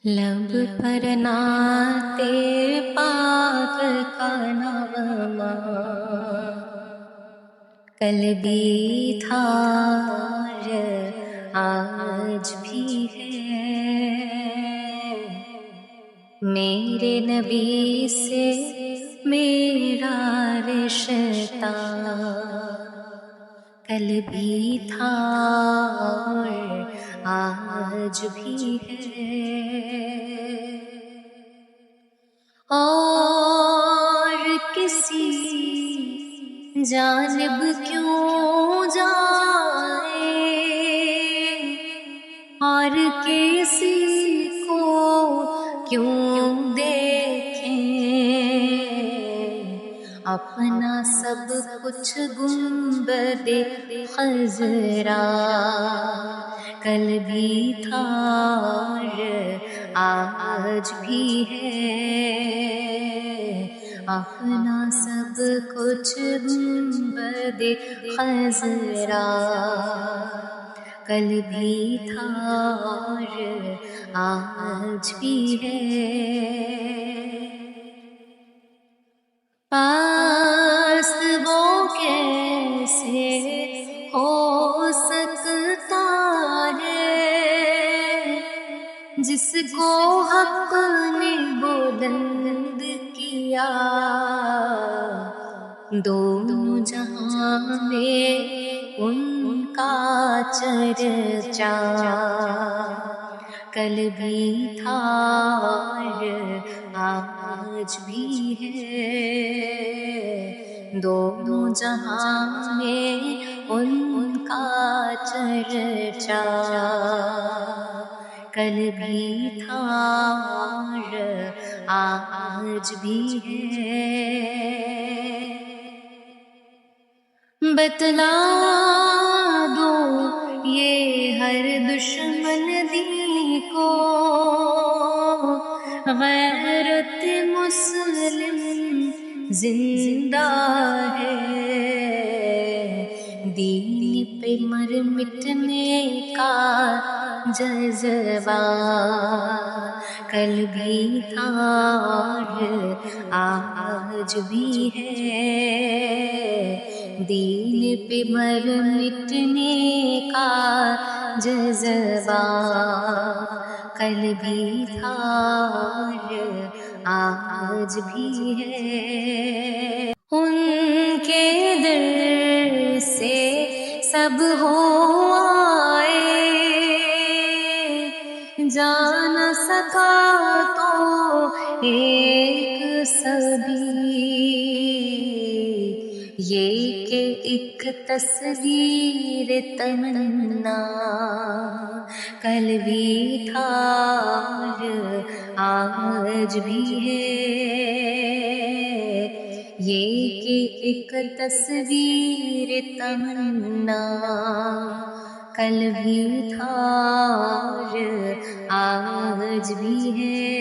لب پر نعت پاک کا نغمہ کل بھی تھا آج بھی ہے، میرے نبی سے میرا رشتہ کل بھی تھا آج بھی ہے، اور کسی جانب کیوں جائے اور کسی کو کیوں دیکھیں، اپنا سب کچھ گنبد خضرا کل بھی تھا آج بھی ہے، اپنا سب کچھ گنبد خضرا کل بھی تھا آج بھی ہے، پاس وہ کیسے ہو سکتا ہے جس کو حق نے بلند کیا، دونوں جہاں میں ان کا چرچا کل بھی تھا آج بھی ہے، دونوں جہاں میں ان کا چرچا کل بھی تھا آج بھی ہے، بتلا دو یہ ہر دشمن دین کو، غیرت مسلم زندہ ہے، دین پہ مر مٹنے کا جذبہ کل بھی تھا آج بھی ہے، دین پہ مر مٹنے کا جذبہ کل بھی تھا آج بھی ہے، ان کے در سے سب ہو آئے، جا نہ سکا تو ایک سبھی، یہ کہ ایک تصویر تمنا کل بھی تھا آج بھی ہے، یہ کہ ایک تصویر تمنا کل بھی تھا آج بھی ہے،